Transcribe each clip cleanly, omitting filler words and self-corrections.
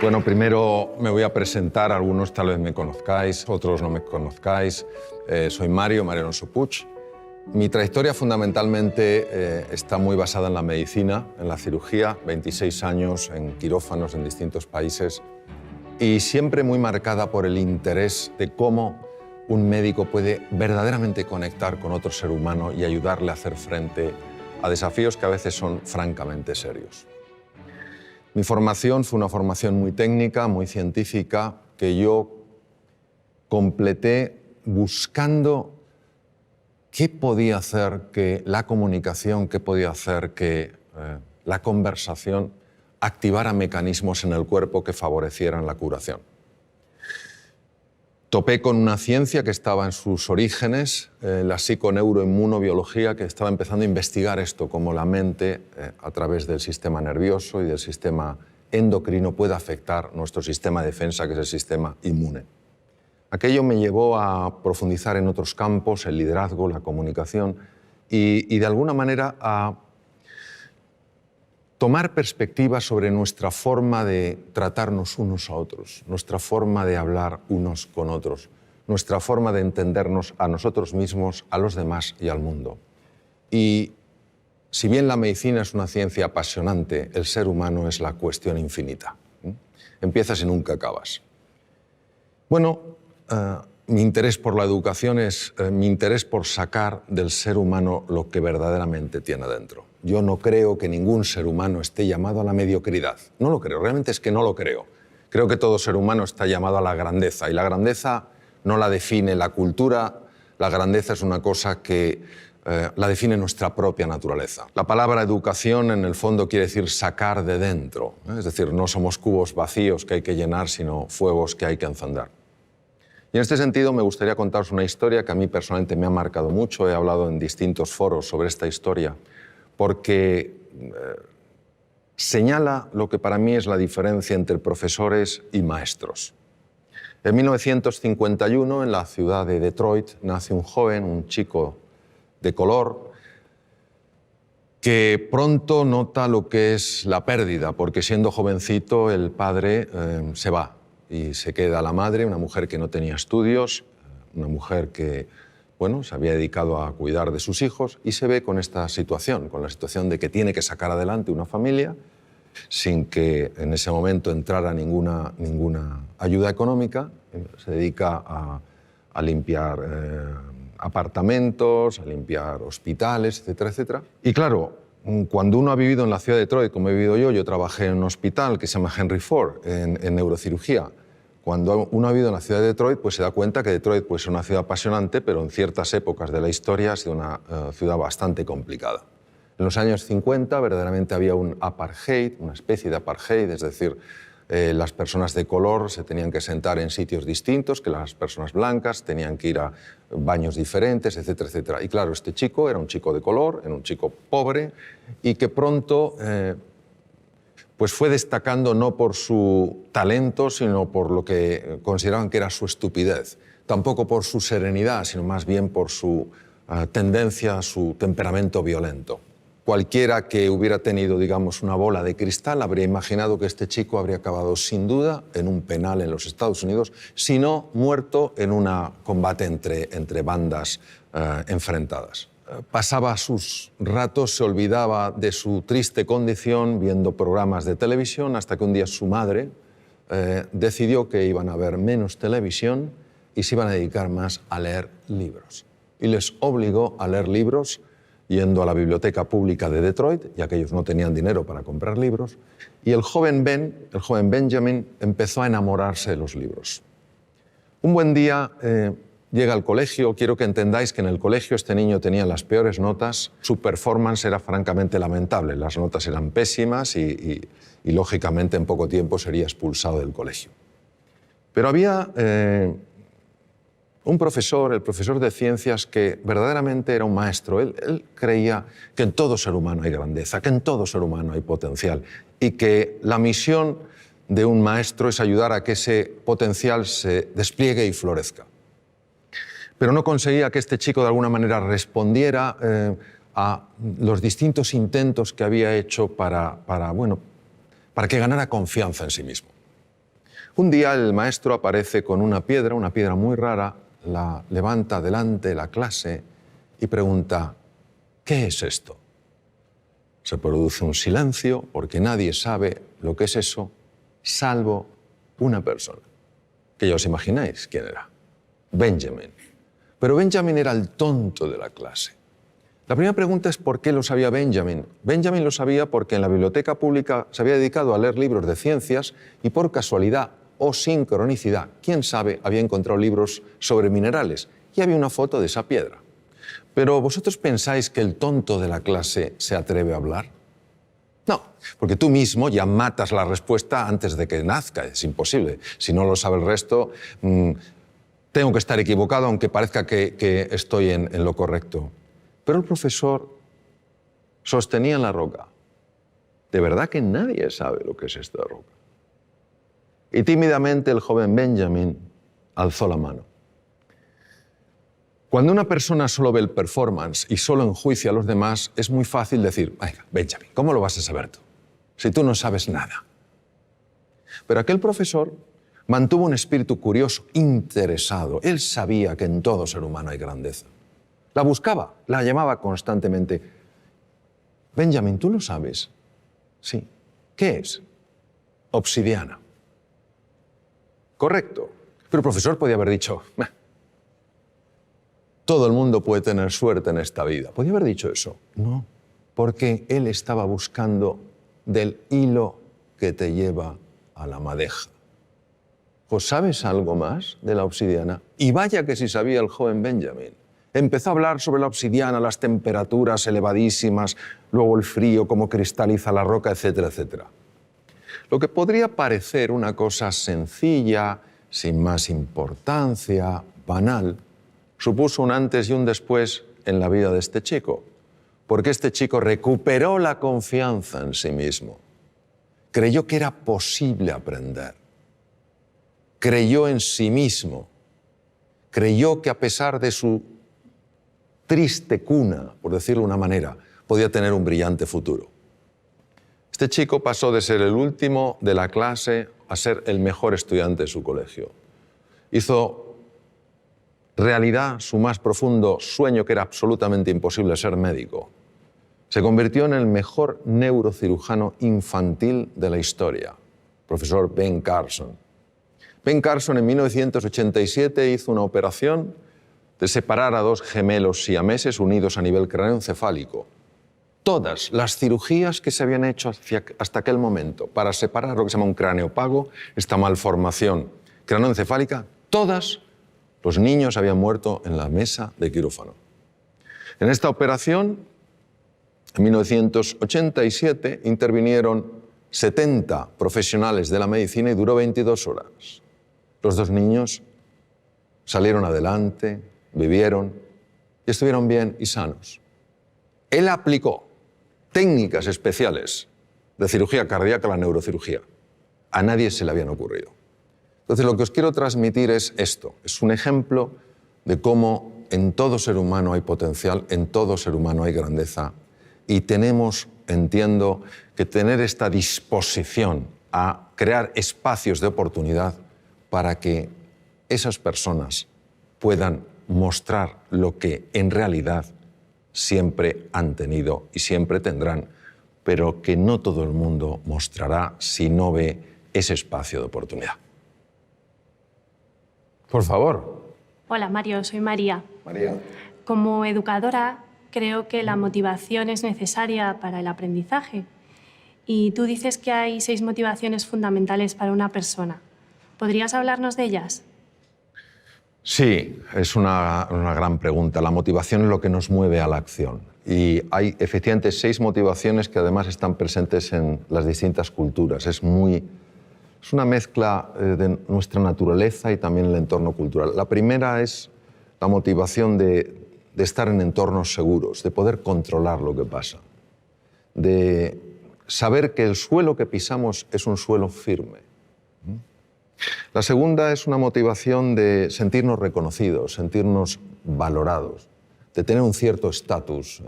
Bueno, primero me voy a presentar, algunos tal vez me conozcáis, otros no me conozcáis. Soy Mario Alonso Puig. Mi trayectoria fundamentalmente está muy basada en la medicina, en la cirugía, 26 años en quirófanos en distintos países y siempre muy marcada por el interés de cómo un médico puede verdaderamente conectar con otro ser humano y ayudarle a hacer frente a desafíos que a veces son francamente serios. Mi formación fue una formación muy técnica, muy científica, que yo completé buscando qué podía hacer que la comunicación, qué podía hacer que la conversación activara mecanismos en el cuerpo que favorecieran la curación. Topé con una ciencia que estaba en sus orígenes, la psiconeuroinmunobiología, que estaba empezando a investigar esto, cómo la mente, a través del sistema nervioso y del sistema endocrino, puede afectar nuestro sistema de defensa, que es el sistema inmune. Aquello me llevó a profundizar en otros campos, el liderazgo, la comunicación, y de alguna manera a tomar perspectiva sobre nuestra forma de tratarnos unos a otros, nuestra forma de hablar unos con otros, nuestra forma de entendernos a nosotros mismos, a los demás y al mundo. Y si bien la medicina es una ciencia apasionante, el ser humano es la cuestión infinita. Empiezas y nunca acabas. Bueno, mi interés por la educación es mi interés por sacar del ser humano lo que verdaderamente tiene dentro. Yo no creo que ningún ser humano esté llamado a la mediocridad. No lo creo, realmente es que no lo creo. Creo que todo ser humano está llamado a la grandeza, y la grandeza no la define la cultura, la grandeza es una cosa que la define nuestra propia naturaleza. La palabra educación en el fondo quiere decir sacar de dentro, es decir, no somos cubos vacíos que hay que llenar, sino fuegos que hay que encender. Y en este sentido me gustaría contaros una historia que a mí personalmente me ha marcado mucho. He hablado en distintos foros sobre esta historia porque señala lo que para mí es la diferencia entre profesores y maestros. En 1951, en la ciudad de Detroit, nace un joven, un chico de color, que pronto nota lo que es la pérdida, porque siendo jovencito el padre se va. Y se queda la madre, una mujer que no tenía estudios, una mujer que, bueno, se había dedicado a cuidar de sus hijos, y se ve con esta situación, con la situación de que tiene que sacar adelante una familia sin que en ese momento entrara ninguna ayuda económica. Se dedica a limpiar apartamentos, a limpiar hospitales, etcétera, etcétera. Y claro, cuando uno ha vivido en la ciudad de Detroit, como he vivido yo trabajé en un hospital que se llama Henry Ford, en neurocirugía. Cuando uno ha vivido en la ciudad de Detroit, pues se da cuenta que Detroit pues, es una ciudad apasionante, pero en ciertas épocas de la historia ha sido una ciudad bastante complicada. En los años 50 verdaderamente había un apartheid, una especie de apartheid, es decir, las personas de color se tenían que sentar en sitios distintos que las personas blancas, tenían que ir a baños diferentes, etcétera, etcétera. Y claro, este chico era un chico de color, era un chico pobre y que pronto pues fue destacando no por su talento, sino por lo que consideraban que era su estupidez. Tampoco por su serenidad, sino más bien por su tendencia, su temperamento violento. Cualquiera que hubiera tenido, digamos, una bola de cristal habría imaginado que este chico habría acabado sin duda en un penal en los Estados Unidos, si no muerto en un combate entre bandas enfrentadas. Pasaba sus ratos, se olvidaba de su triste condición viendo programas de televisión, hasta que un día su madre decidió que iban a ver menos televisión y se iban a dedicar más a leer libros. Y les obligó a leer libros yendo a la biblioteca pública de Detroit, ya que ellos no tenían dinero para comprar libros, y el joven Benjamin empezó a enamorarse de los libros. Un buen día llega al colegio. Quiero que entendáis que en el colegio este niño tenía las peores notas, su performance era francamente lamentable, las notas eran pésimas y lógicamente en poco tiempo sería expulsado del colegio. Pero había un profesor, el profesor de ciencias, que verdaderamente era un maestro. Él creía que en todo ser humano hay grandeza, que en todo ser humano hay potencial y que la misión de un maestro es ayudar a que ese potencial se despliegue y florezca. Pero no conseguía que este chico de alguna manera respondiera a los distintos intentos que había hecho para que ganara confianza en sí mismo. Un día el maestro aparece con una piedra muy rara, la levanta delante de la clase y pregunta, ¿qué es esto? Se produce un silencio porque nadie sabe lo que es eso, salvo una persona, que ya os imagináis quién era, Benjamin. Pero Benjamin era el tonto de la clase. La primera pregunta es ¿por qué lo sabía Benjamin? Benjamin lo sabía porque en la biblioteca pública se había dedicado a leer libros de ciencias y por casualidad o sincronicidad, quién sabe, había encontrado libros sobre minerales y había una foto de esa piedra. Pero ¿vosotros pensáis que el tonto de la clase se atreve a hablar? No, porque tú mismo ya matas la respuesta antes de que nazca, es imposible. Si no lo sabe el resto, tengo que estar equivocado aunque parezca que estoy en lo correcto. Pero el profesor sostenía en la roca. De verdad que nadie sabe lo que es esta roca. Y tímidamente el joven Benjamin alzó la mano. Cuando una persona solo ve el performance y solo enjuicia a los demás, es muy fácil decir, venga, Benjamin, ¿cómo lo vas a saber tú? Si tú no sabes nada. Pero aquel profesor mantuvo un espíritu curioso, interesado. Él sabía que en todo ser humano hay grandeza. La buscaba, la llamaba constantemente. Benjamin, ¿tú lo sabes? Sí. ¿Qué es? Obsidiana. Correcto. Pero el profesor podía haber dicho, todo el mundo puede tener suerte en esta vida. ¿Podía haber dicho eso? No, porque él estaba buscando del hilo que te lleva a la madeja. ¿Pues sabes algo más de la obsidiana? Y vaya que sí sabía el joven Benjamin. Empezó a hablar sobre la obsidiana, las temperaturas elevadísimas, luego el frío, cómo cristaliza la roca, etcétera, etcétera. Lo que podría parecer una cosa sencilla, sin más importancia, banal, supuso un antes y un después en la vida de este chico, porque este chico recuperó la confianza en sí mismo, creyó que era posible aprender, creyó en sí mismo, creyó que a pesar de su triste cuna, por decirlo de una manera, podía tener un brillante futuro. Este chico pasó de ser el último de la clase a ser el mejor estudiante de su colegio. Hizo realidad su más profundo sueño, que era absolutamente imposible, ser médico. Se convirtió en el mejor neurocirujano infantil de la historia, profesor Ben Carson. Ben Carson en 1987 hizo una operación de separar a dos gemelos siameses unidos a nivel craneoencefálico. Todas las cirugías que se habían hecho hasta aquel momento para separar lo que se llama un craneopago, esta malformación craneoencefálica, todas los niños habían muerto en la mesa de quirófano. En esta operación, en 1987, intervinieron 70 profesionales de la medicina y duró 22 horas. Los dos niños salieron adelante, vivieron y estuvieron bien y sanos. Él aplicó técnicas especiales de cirugía cardíaca a la neurocirugía. A nadie se le habían ocurrido. Entonces, lo que os quiero transmitir es esto. Es un ejemplo de cómo en todo ser humano hay potencial, en todo ser humano hay grandeza. Y tenemos, entiendo, que tener esta disposición a crear espacios de oportunidad para que esas personas puedan mostrar lo que en realidad siempre han tenido y siempre tendrán, pero que no todo el mundo mostrará si no ve ese espacio de oportunidad. Por favor. Hola, Mario, soy María. María. Como educadora, creo que la motivación es necesaria para el aprendizaje. Y tú dices que hay 6 motivaciones fundamentales para una persona. ¿Podrías hablarnos de ellas? Sí, es una gran pregunta. La motivación es lo que nos mueve a la acción. Y hay efectivamente 6 motivaciones que además están presentes en las distintas culturas. Es una mezcla de nuestra naturaleza y también el entorno cultural. La primera es la motivación de estar en entornos seguros, de poder controlar lo que pasa, de saber que el suelo que pisamos es un suelo firme. La segunda es una motivación de sentirnos reconocidos, sentirnos valorados, de tener un cierto estatus.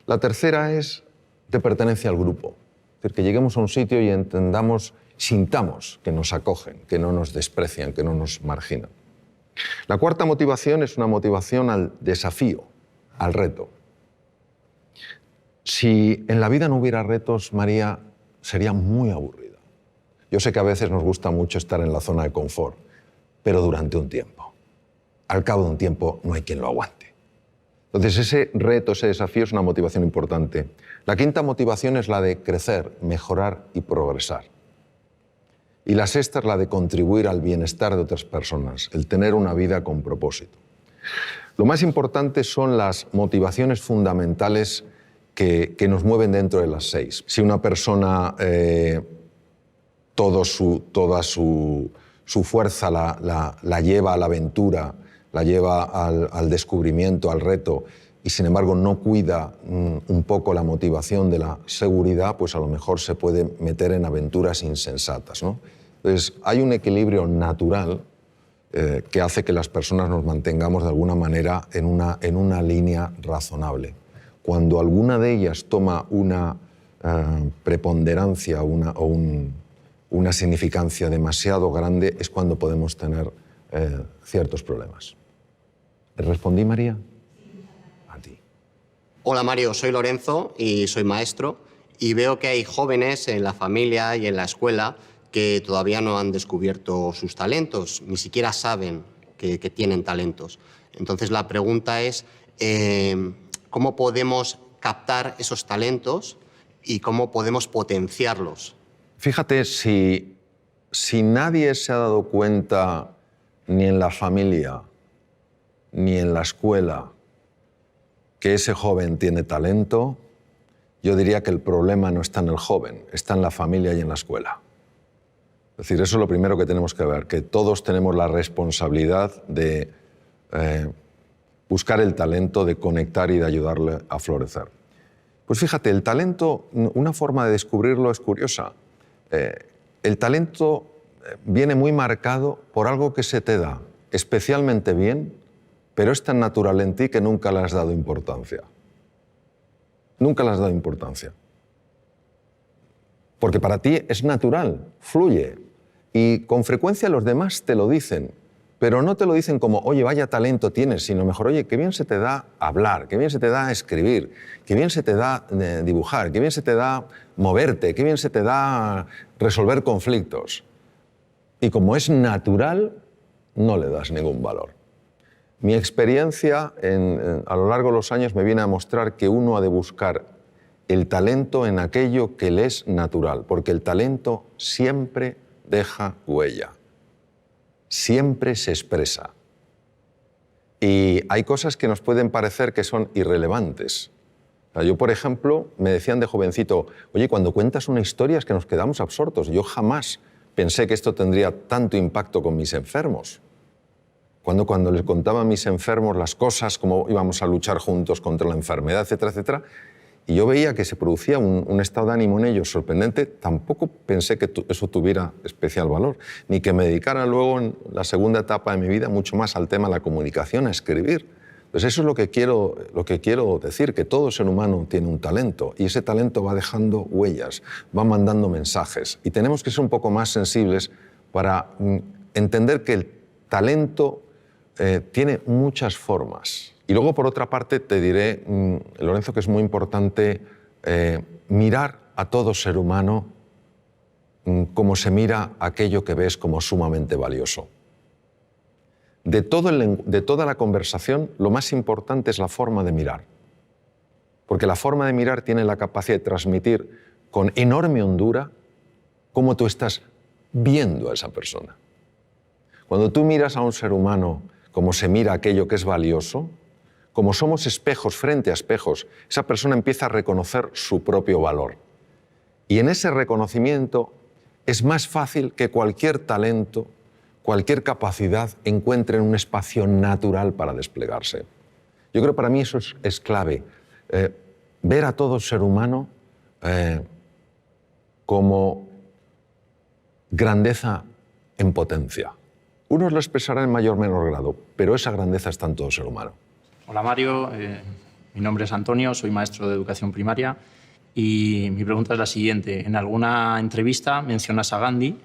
La tercera es de pertenencia al grupo, es decir, que lleguemos a un sitio y entendamos, sintamos que nos acogen, que no nos desprecian, que no nos marginan. La cuarta motivación es una motivación al desafío, al reto. Si en la vida no hubiera retos, María, sería muy aburrida. Yo sé que a veces nos gusta mucho estar en la zona de confort, pero durante un tiempo. Al cabo de un tiempo no hay quien lo aguante. Entonces ese reto, ese desafío es una motivación importante. La quinta motivación es la de crecer, mejorar y progresar. Y la sexta es la de contribuir al bienestar de otras personas, el tener una vida con propósito. Lo más importante son las motivaciones fundamentales que nos mueven dentro de las 6. Si una persona toda su fuerza la lleva a la aventura, la lleva al descubrimiento, al reto, y sin embargo no cuida un poco la motivación de la seguridad, pues a lo mejor se puede meter en aventuras insensatas, ¿no? Entonces hay un equilibrio natural que hace que las personas nos mantengamos de alguna manera en una línea razonable. Cuando alguna de ellas toma una preponderancia o una significancia demasiado grande, es cuando podemos tener ciertos problemas. ¿Te respondí, María? A ti. Hola Mario, soy Lorenzo y soy maestro y veo que hay jóvenes en la familia y en la escuela que todavía no han descubierto sus talentos, ni siquiera saben que tienen talentos. Entonces la pregunta es, ¿cómo podemos captar esos talentos y cómo podemos potenciarlos? Fíjate, si nadie se ha dado cuenta, ni en la familia, ni en la escuela, que ese joven tiene talento, yo diría que el problema no está en el joven, está en la familia y en la escuela. Es decir, eso es lo primero que tenemos que ver, que todos tenemos la responsabilidad de buscar el talento, de conectar y de ayudarle a florecer. Pues fíjate, el talento, una forma de descubrirlo es curiosa. El talento viene muy marcado por algo que se te da especialmente bien, pero es tan natural en ti que nunca le has dado importancia. Nunca le has dado importancia. Porque para ti es natural, fluye. Y con frecuencia los demás te lo dicen, pero no te lo dicen como, oye, vaya talento tienes, sino mejor, oye, qué bien se te da hablar, qué bien se te da escribir, qué bien se te da dibujar, qué bien se te da moverte, qué bien se te da resolver conflictos. Y como es natural, no le das ningún valor. Mi experiencia a lo largo de los años me viene a mostrar que uno ha de buscar el talento en aquello que le es natural, porque el talento siempre deja huella, siempre se expresa. Y hay cosas que nos pueden parecer que son irrelevantes. O sea, yo, por ejemplo, me decían de jovencito, oye, cuando cuentas una historia es que nos quedamos absortos. Yo jamás pensé que esto tendría tanto impacto con mis enfermos. Cuando les contaba a mis enfermos las cosas, cómo íbamos a luchar juntos contra la enfermedad, etcétera, etcétera, y yo veía que se producía un estado de ánimo en ellos sorprendente, tampoco pensé que eso tuviera especial valor, ni que me dedicara luego en la segunda etapa de mi vida mucho más al tema de la comunicación, a escribir. Pues eso es lo que quiero decir, que todo ser humano tiene un talento y ese talento va dejando huellas, va mandando mensajes y tenemos que ser un poco más sensibles para entender que el talento tiene muchas formas. Y luego, por otra parte, te diré, Lorenzo, que es muy importante mirar a todo ser humano como se mira aquello que ves como sumamente valioso. De toda la conversación, lo más importante es la forma de mirar. Porque la forma de mirar tiene la capacidad de transmitir con enorme hondura cómo tú estás viendo a esa persona. Cuando tú miras a un ser humano como se mira aquello que es valioso, como somos espejos frente a espejos, esa persona empieza a reconocer su propio valor. Y en ese reconocimiento es más fácil que cualquier talento, cualquier capacidad encuentre un espacio natural para desplegarse. Yo creo que para mí eso es clave. Ver a todo ser humano como grandeza en potencia. Unos lo expresarán en mayor o menor grado, pero esa grandeza está en todo ser humano. Hola Mario, mi nombre es Antonio, soy maestro de educación primaria Y mi pregunta es la siguiente. En alguna entrevista mencionas a Gandhi,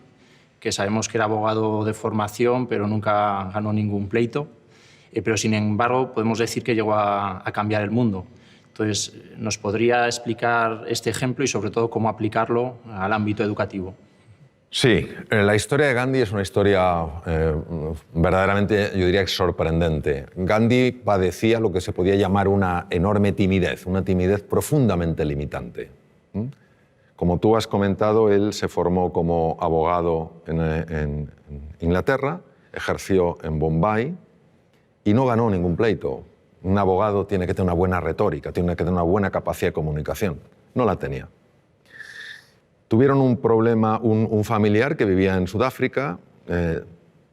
que sabemos que era abogado de formación, pero nunca ganó ningún pleito. Pero, sin embargo, podemos decir que llegó a cambiar el mundo. Entonces, ¿nos podría explicar este ejemplo y, sobre todo, cómo aplicarlo al ámbito educativo? Sí, la historia de Gandhi es una historia verdaderamente, yo diría, sorprendente. Gandhi padecía lo que se podía llamar una enorme timidez, una timidez profundamente limitante. Como tú has comentado, él se formó como abogado en Inglaterra, ejerció en Bombay y no ganó ningún pleito. Un abogado tiene que tener una buena retórica, tiene que tener una buena capacidad de comunicación. No la tenía. Tuvieron un problema, un familiar que vivía en Sudáfrica,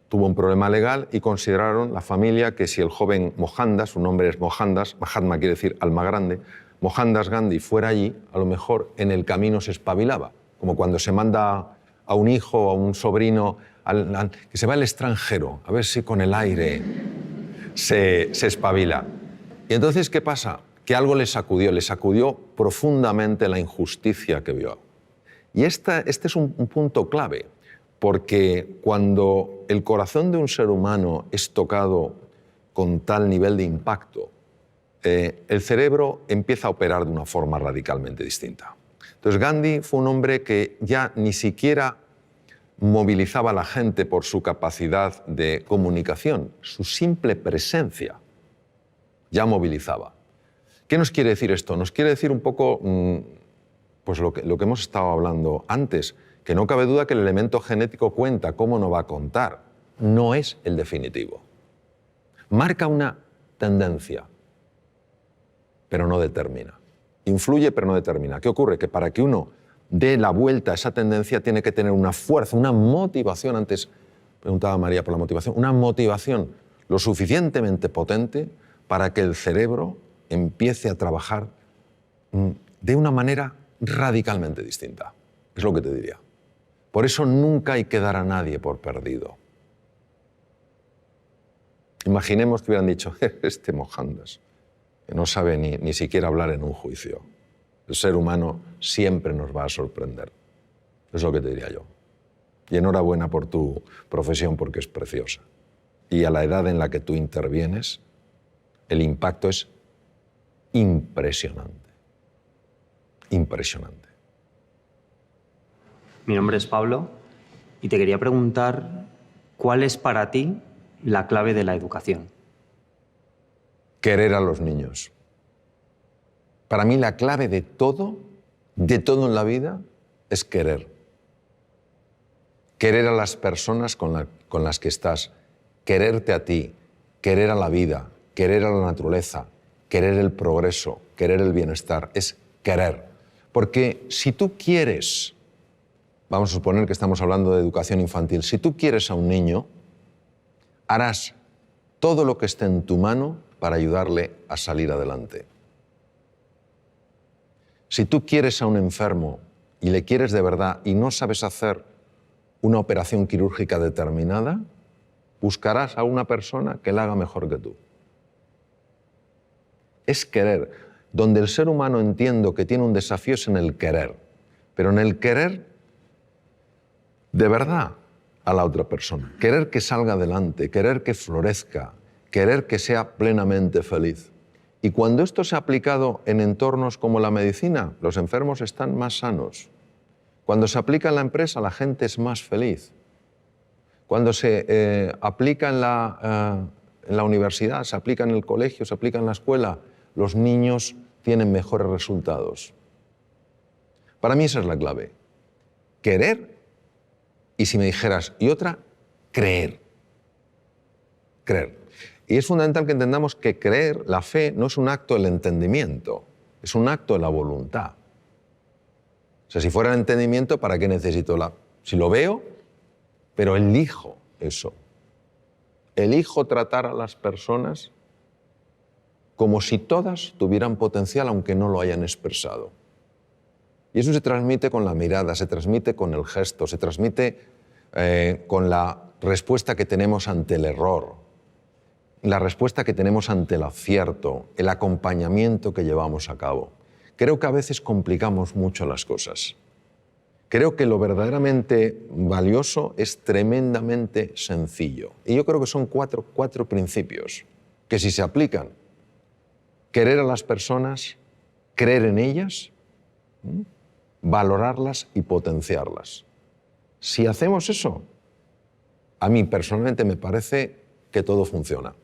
tuvo un problema legal y consideraron la familia que si el joven Mohandas, su nombre es Mohandas, Mahatma quiere decir alma grande, Mohandas Gandhi fuera allí, a lo mejor en el camino se espabilaba, como cuando se manda a un hijo o a un sobrino que se va al extranjero, a ver si con el aire se espabila. Y entonces, ¿qué pasa? Que algo le sacudió profundamente la injusticia que vio. Y este es un punto clave, porque cuando el corazón de un ser humano es tocado con tal nivel de impacto, el cerebro empieza a operar de una forma radicalmente distinta. Entonces Gandhi fue un hombre que ya ni siquiera movilizaba a la gente por su capacidad de comunicación, su simple presencia ya movilizaba. ¿Qué nos quiere decir esto? Nos quiere decir un poco pues lo que hemos estado hablando antes, que no cabe duda que el elemento genético cuenta, ¿cómo no va a contar? No es el definitivo. Marca una tendencia, pero no determina. Influye, pero no determina. ¿Qué ocurre? Que para que uno dé la vuelta a esa tendencia tiene que tener una fuerza, una motivación. Antes preguntaba María por la motivación. Una motivación lo suficientemente potente para que el cerebro empiece a trabajar de una manera radicalmente distinta. Es lo que te diría. Por eso nunca hay que dar a nadie por perdido. Imaginemos que hubieran dicho, este Mohandas, que no sabe ni siquiera hablar en un juicio. El ser humano siempre nos va a sorprender. Es lo que te diría yo. Y enhorabuena por tu profesión porque es preciosa. Y a la edad en la que tú intervienes, el impacto es impresionante. Impresionante. Mi nombre es Pablo y te quería preguntar ¿cuál es para ti la clave de la educación? Querer a los niños. Para mí la clave de todo en la vida es querer. Querer a las personas con las que estás, quererte a ti, querer a la vida, querer a la naturaleza, querer el progreso, querer el bienestar, es querer. Porque si tú quieres, vamos a suponer que estamos hablando de educación infantil, si tú quieres a un niño, harás todo lo que esté en tu mano para ayudarle a salir adelante. Si tú quieres a un enfermo y le quieres de verdad y no sabes hacer una operación quirúrgica determinada, buscarás a una persona que la haga mejor que tú. Es querer. Donde el ser humano entiendo que tiene un desafío es en el querer, pero en el querer de verdad a la otra persona. Querer que salga adelante, querer que florezca, querer que sea plenamente feliz. Y cuando esto se ha aplicado en entornos como la medicina, los enfermos están más sanos. Cuando se aplica en la empresa, la gente es más feliz. Cuando se aplica en la universidad, se aplica en el colegio, se aplica en la escuela, los niños tienen mejores resultados. Para mí esa es la clave. Querer y, si me dijeras, y otra, creer. Creer. Y es fundamental que entendamos que creer, la fe, no es un acto del entendimiento, es un acto de la voluntad. O sea, si fuera el entendimiento, ¿para qué necesito la...? Si lo veo, pero elijo eso. Elijo tratar a las personas como si todas tuvieran potencial, aunque no lo hayan expresado. Y eso se transmite con la mirada, se transmite con el gesto, se transmite con la respuesta que tenemos ante el error, la respuesta que tenemos ante el acierto, el acompañamiento que llevamos a cabo. Creo que a veces complicamos mucho las cosas. Creo que lo verdaderamente valioso es tremendamente sencillo. Y yo creo que son cuatro principios que si se aplican, querer a las personas, creer en ellas, valorarlas y potenciarlas. Si hacemos eso, a mí personalmente me parece que todo funciona.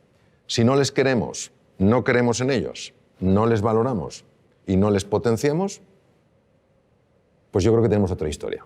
Si no les queremos, no creemos en ellos, no les valoramos y no les potenciamos, pues yo creo que tenemos otra historia.